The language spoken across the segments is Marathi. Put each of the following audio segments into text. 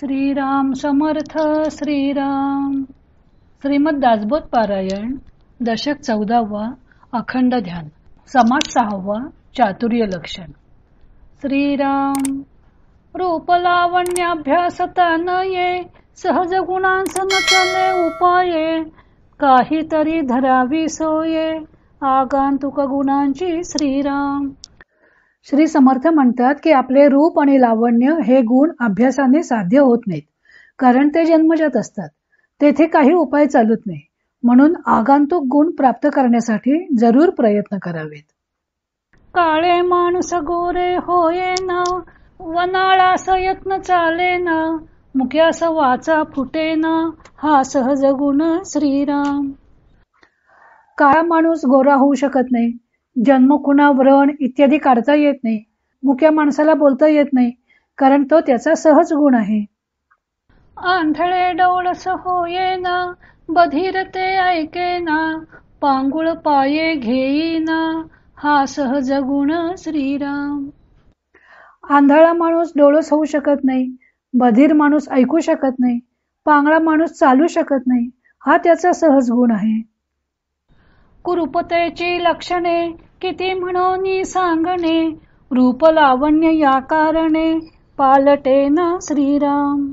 श्रीराम समर्थ श्रीराम. श्रीमद दासबोध पारायण दशक 14वा. अखंड ध्यान. समास 6वा. चातुर्य लक्षण. श्रीराम. रूप लावण्याभ्यासता न ये, सहज गुणांसन चले उपाये, काहीतरी धरावी सोये, आगंतुक गुणांची श्रीराम. श्री समर्थ म्हणतात की आपले रूप आणि लावण्य हे गुण अभ्यासाने साध्य होत नाहीत, कारण ते जन्मजात असतात. तेथे काही उपाय चालत नाही. म्हणून आगंतुक गुण प्राप्त करण्यासाठी जरूर प्रयत्न करावेत. काळे माणूस गोरे होये ना, वनाळास यत्न चाले ना, मुख्यास वाचा फुटे ना, हा सहज गुण श्रीराम. काळा माणूस गोरा होऊ शकत नाही. जन्म खुणा व्रण इत्यादी काढता येत नाही. मुक्या माणसाला बोलता येत नाही, कारण तो त्याचा सहज गुण आहे. आंधळे डोळस होयेना, बधीर ते ऐकेना, पांगुळ पाये घेईना, हा सहज गुण श्रीराम. आंधळा माणूस डोळस होऊ शकत नाही, बधीर माणूस ऐकू शकत नाही, पांगळा माणूस चालू शकत नाही, हा त्याचा सहज गुण आहे. कुरूपतेची लक्षणे किती म्हणून सांगणे, रूप लावण्य या कारणे, पालटे ना श्रीराम.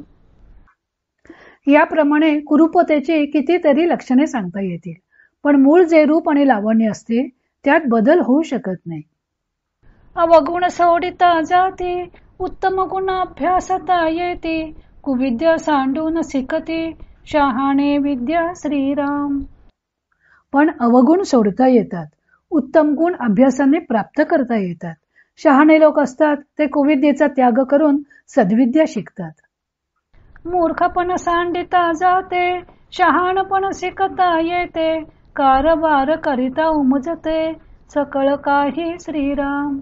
याप्रमाणे कुरूपतेची कितीतरी लक्षणे सांगता येतील, पण मूळ जे रूप आणि लावण्य असते त्यात बदल होऊ शकत नाही. अवगुण सोडिता जाती, उत्तम गुण अभ्यासता येते, कुविद्या सांडून शिकती, शहाणे विद्या श्रीराम. पण अवगुण सोडता येतात, उत्तम गुण अभ्यासाने प्राप्त करता येतात. शहाणे लोक असतात ते कुविद्येचा त्याग करून सद्विद्या शिकतात. मूर्खपण सांडिता जाते, शहाणपण शिकता येते, कारभार करिता उमजते, सकळ काही श्रीराम.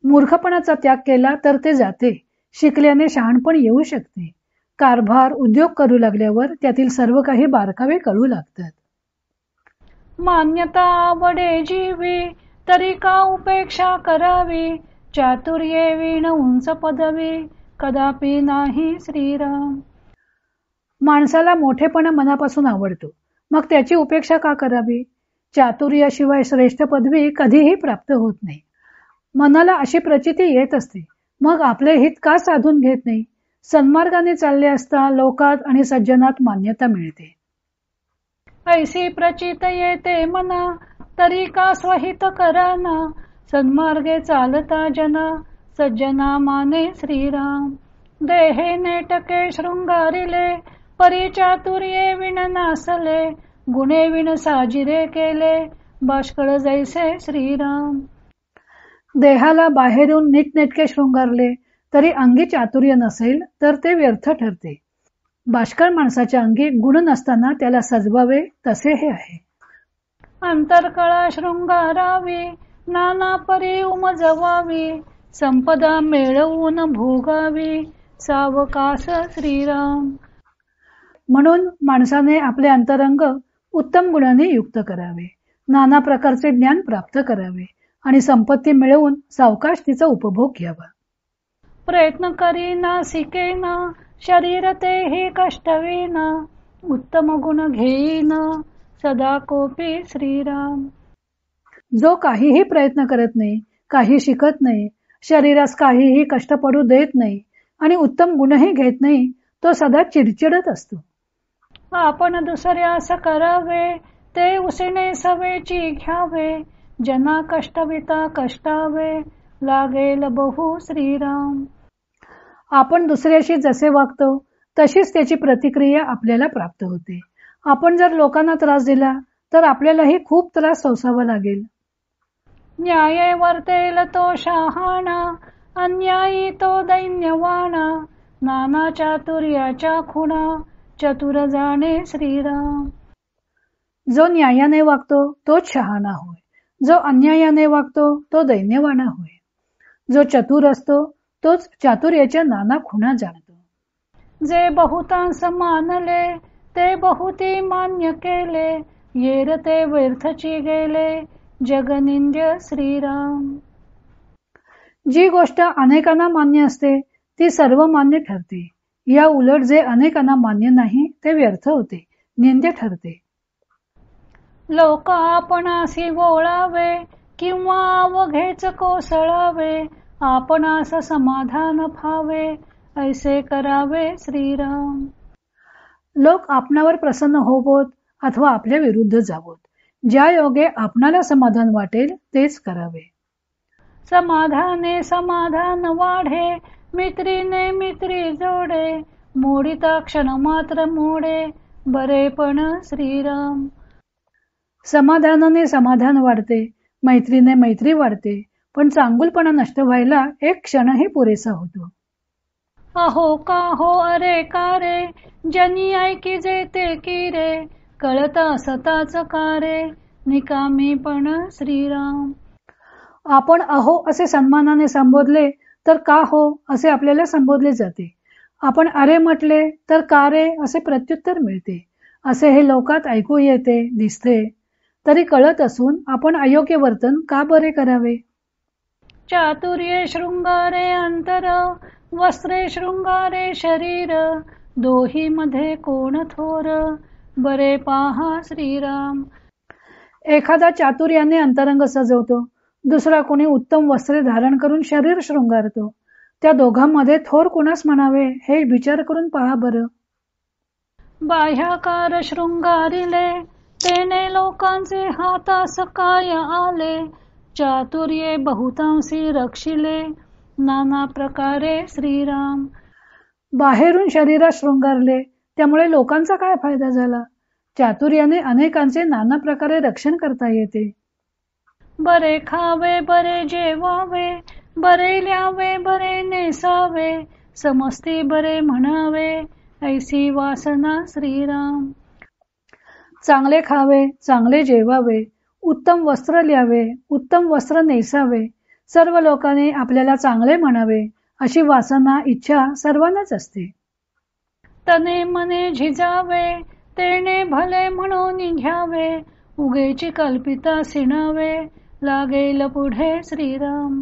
मूर्खपणाचा त्याग केला तर ते जाते. शिकल्याने शहाणपण येऊ शकते. कारभार उद्योग करू लागल्यावर त्यातील सर्व काही बारकावे कळू लागतात. मान्यता आवडे जीवी, तरी का उपेक्षा करावी, चातुर्ये विण उंच पदवी, कदापि नाही श्रीराम. माणसाला मोठेपणा मनापासून आवडतो, मग त्याची उपेक्षा का करावी. चातुर्याशिवाय श्रेष्ठ पदवी कधीही प्राप्त होत नाही. मनाला अशी प्रचिती येत असते, मग आपले हित का साधून घेत नाही. सन्मार्गाने चालले असता लोकात आणि सज्जनात मान्यता मिळते. ऐसी प्रचित येते मना, तरी का स्वहित कराना, सन्मार्गे चालता जना, सज्जना माने श्रीराम. देहे नेटके शृंगारिले, परिचातुर्ये विण नासले, गुणे विण साजिरे केले, बाष्कळ जैसे श्रीराम. देहाला बाहेरून नीटनेटके शृंगारले तरी अंगी चातुर्य नसेल तर ते व्यर्थ ठरते. बाष्कळ माणसाच्या अंगी गुण नसताना त्याला सजवावे तसे हे आहे. अंतरकळा शृंगारावी, नाना परी उमजवावी, संपदा मिळवून भोगावी, सावकाश श्रीराम. म्हणून माणसाने आपले अंतरंग उत्तम गुणाने युक्त करावे, नाना प्रकारचे ज्ञान प्राप्त करावे आणि संपत्ती मिळवून सावकाश तिचा उपभोग घ्यावा. प्रयत्न करीना शिकेना, शरीर तेही कष्टवीना, उत्तम गुण घेईना, सदा कोपी श्रीराम. जो काहीही प्रयत्न करत नाही, काही शिकत नाही, शरीरास काहीही कष्ट पडू देत नाही आणि उत्तम गुणही घेत नाही, तो सदा चिडचिडत असतो. आपण दुसऱ्यास करावे, ते उसिने सवेची घ्यावे, जना कष्टविता कष्टावे, लागेल बहु श्रीराम. आपण दुसऱ्याशी जसे वागतो तशीच त्याची प्रतिक्रिया आपल्याला प्राप्त होते. आपण जर लोकांना त्रास दिला तर आपल्यालाही खूप त्रास सोसावा लागेल. न्याय वर्तेल तो शहाणा, अन्यायी तो दैन्यवाणा, नाना चातुर्याच्या खुणा, चतुर जाणे श्रीराम. जो न्यायाने वागतो तोच शहाणा होय, जो अन्यायाने वागतो तो दैन्यवाणा होय. जो चतुर असतो तोच चातुर्याच्या नाना खुणा जाणतो. जे बहुतांश मानले, ते बहुती मान्य केले, येर ते व्यर्थची गेले, जगनिंद्य श्रीराम. जी गोष्ट अनेकांना मान्य असते ती सर्व मान्य ठरते, या उलट जे अनेकांना मान्य नाही ते व्यर्थ होते, निंद्य ठरते. लोक आपणासी वोळावे किंवा अवघेच कोसळावे, आपणास समाधान फावे, ऐसे करावे श्रीराम. लोक आपणावर प्रसन्न होवोत अथवा आपल्या विरुद्ध जावोत, ज्या योगे आपणाला समाधान वाटेल तेच करावे. समाधाने समाधान वाढे, मित्रीने मित्री जोडे, मोडिता क्षण मात्र मोडे, बरेपण श्रीराम. समाधानाने समाधान वाढते, मैत्रीने मैत्री वाढते, पण चांगुलपणा नष्ट व्हायला एक क्षणही पुरेसा होतो. अहो का हो अरे का रे, जनी ऐकी जे ते की रे, कळता सताच कारे, निकामी पण श्रीराम. आपण अहो असे सन्मानाने संबोधले तर का हो असे आपल्याला संबोधले जाते. आपण अरे म्हटले तर का रे असे प्रत्युत्तर मिळते. असे हे लोकात ऐकू येते, दिसते. तरी कळत असून आपण अयोग्य वर्तन का बरे करावे. चातुर्ये शृंगारे अंतर, वस्त्रे शृंगारे शरीर, दोही मध्ये कोण थोर, बरे पाहा श्रीराम. एखादा चातुर्याने अंतरंग सजवतो, दुसरा कोणी उत्तम वस्त्रे धारण करून शरीर शृंगारतो. त्या दोघांमध्ये थोर कुणास म्हणावे हे विचार करून पहा बरं. बाह्याकार शृंगारिले, तेने लोकांचे हातास काय आले, चातुर्ये बहुतांशी रक्षिले, नाना प्रकारे श्रीराम. बाहेरून शरीरात शृंगारले त्यामुळे लोकांचा काय फायदा झाला. चातुर्याने अनेकांचे नाना प्रकारे रक्षण करता येते. बरे खावे बरे जेवावे, बरे ल्यावे बरे नेसावे, समस्ती बरे म्हणावे, ऐसी वासना श्रीराम. चांगले खावे, चांगले जेवावे, उत्तम वस्त्र ल्यावे, उत्तम वस्त्र नेसावे, सर्व लोकांनी आपल्याला चांगले म्हणावे अशी वासना इच्छा सर्वांनाच असते. तने मने झिजावे, तेने भले म्हणून घ्यावे, उगेची कल्पिता सिणावे, लागेल पुढे श्रीराम.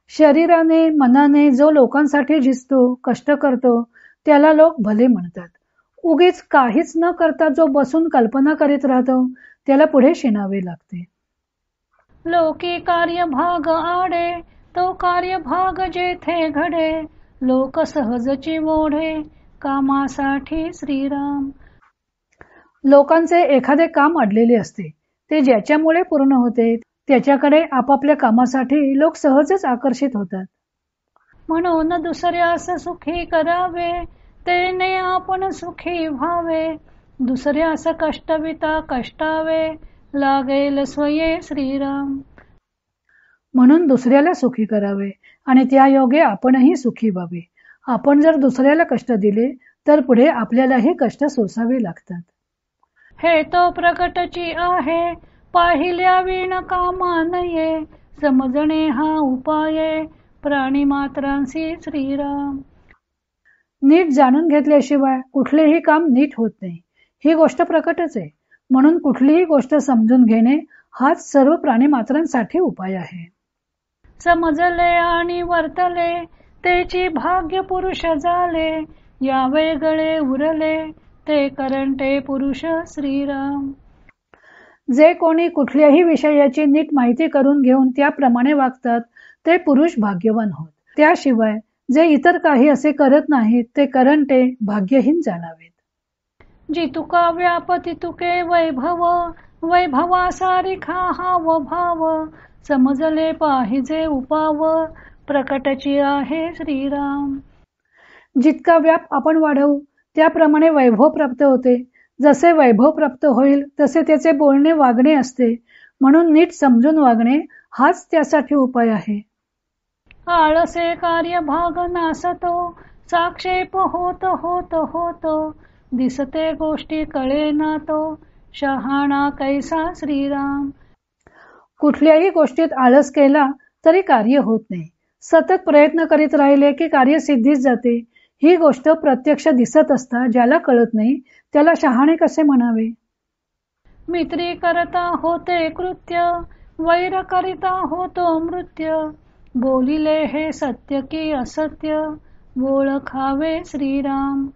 शरीराने मनाने जो लोकांसाठी झिजतो, कष्ट करतो त्याला लोक भले म्हणतात. उगीच काहीच न करता जो बसून कल्पना करीत राहतो त्याला पुढे शिणावे लागते. लोकी कार्यभाग आडे, तो कार्यभाग जेथे घडे, लोक सहजची ओढे, कामासाठी श्रीराम. लोकांचे एखादे काम अडलेले असते, ते ज्याच्यामुळे पूर्ण होते त्याच्याकडे आपापल्या कामासाठी लोक सहजच आकर्षित होतात. म्हणून दुसऱ्यास सुखी करावे, तेने आपण सुखी व्हावे, दुसऱ्यास कष्टविता कष्टावे, लागेल स्वये श्रीराम. म्हणून दुसऱ्याला सुखी करावे आणि त्या योगे आपणही सुखी व्हावे. आपण जर दुसऱ्याला कष्ट दिले तर पुढे आपल्यालाही कष्ट सोसावे लागतात. हे तो प्रकटची आहे, पाहिल्या विण कामा नये, समजणे हा उपाय, प्राणी मात्रांसी श्रीराम. नीट जाणून घेतल्याशिवाय कुठलेही काम नीट होत नाही, ही गोष्ट प्रकटच आहे. म्हणून कुठलीही गोष्ट समजून घेणे हाच सर्व प्राणी मात्रांसाठी उपाय आहे. समजले आणि वर्तले, तेची भाग्य पुरुष झाले, या वेगळे उरले, ते करंटे पुरुष श्रीराम. जे कोणी कुठल्याही विषयाची नीट माहिती करून घेऊन त्याप्रमाणे वागतात ते पुरुष भाग्यवान होत. त्याशिवाय जे इतर काही असे करत नाहीत ते करंटे भाग्यहीन जाणावेत. जितुका व्यापती तुके वैभव, वैभवा सारिखा हाव भाव, समजले पाहिजे उपाव, प्रकटची आहे श्रीराम. जितका व्याप आपण वाढवू त्याप्रमाणे वैभव प्राप्त होते. जसे वैभव प्राप्त होईल तसे त्याचे बोलणे वागणे असते. म्हणून नीट समजून वागणे हाच त्यासाठी उपाय आहे. आळसे कार्यभाग नासतो, साक्षेप होत होत होतो, दिसते गोष्टी कळे ना तो, शहाणा कैसा श्रीराम. कुठल्याही गोष्टीत आळस केला तरी कार्य होत नाही. सतत प्रयत्न करीत राहिले की कार्य सिद्धीच जाते. ही गोष्ट प्रत्यक्ष दिसत असता ज्याला कळत नाही त्याला शहाणे कसे म्हणावे. मित्री करता होते कृत्य, वैर करिता होतो मृत्य, बोलिले हे सत्य की असत्य, ओळखावे श्रीराम.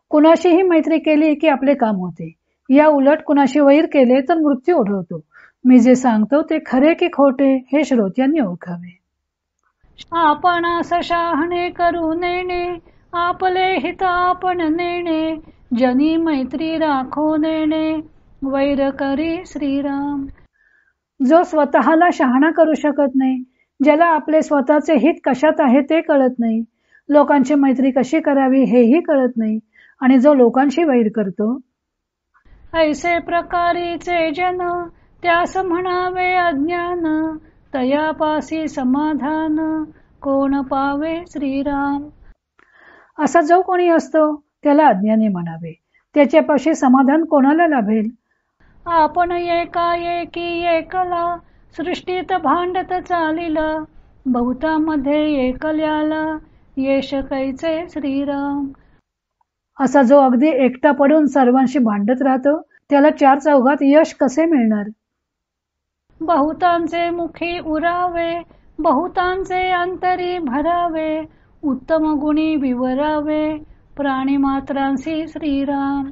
कुणाशीही मैत्री केली की आपले काम होते. या उलट कुणाशी वैर केले तर मृत्यू ओढवतो. मी जे सांगतो ते खरे की खोटे हे श्रोत्यांनी ओळखावे. आपणास शहाणे करू नेणे, आपले हित आपण नेणे, जनी मैत्री राखो नेणे, वैर करी श्रीराम. जो स्वतःला शहाणा करू शकत नाही, ज्याला आपले स्वतःचे हित कशात आहे ते कळत नाही, लोकांची मैत्री कशी करावी हेही कळत नाही, आणि जो लोकांशी वैर करतो, ऐसे प्रकारीचे जन, त्यास म्हणावे अज्ञान, तयापासी समाधान, कोण पावे श्रीराम. असा जो कोणी असतो त्याला अज्ञानी म्हणावे. त्याच्यापाशी समाधान कोणाला लाभेल? आपण एकाएकी एकला, सृष्टीत भांडत चालिला, बहुतामध्ये एकल्याला, येश कैचे श्रीराम. असा जो अगदी एकटा पडून सर्वांशी भांडत राहतो त्याला चार चौघात यश कसे मिळणार? बहुतांचे मुखी उरावे, बहुतांचे अंतरी भरावे, उत्तम गुणी विवरावे, प्राणी मात्रांसी श्रीराम.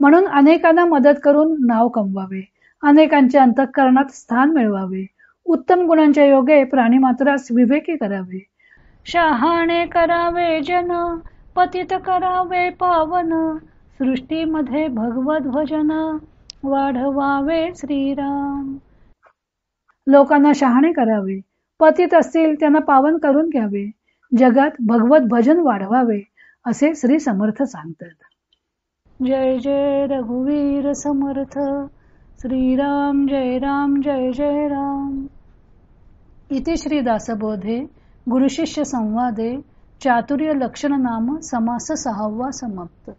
म्हणून अनेकांना मदत करून नाव कमवावे, अनेकांच्या अंतःकरणात स्थान मिळवावे, उत्तम गुणांच्या योगे प्राणीमात्रास विवेकी करावे. शहाणे करावे जन, पतित करावे पावन, सृष्टीमध्ये भगवत भजन, वाढवावे श्रीराम. लोकांना शहाणे करावे, पतित असतील त्यांना पावन करून घ्यावे, जगात भगवत भजन वाढवावे असे श्री समर्थ सांगतात. जय जय रघुवीर समर्थ. श्रीराम जय राम जय जय राम. इति श्री दासबोधे गुरुशिष्य संवादे चातुर्य लक्षण नाम समास 6वा समाप्त.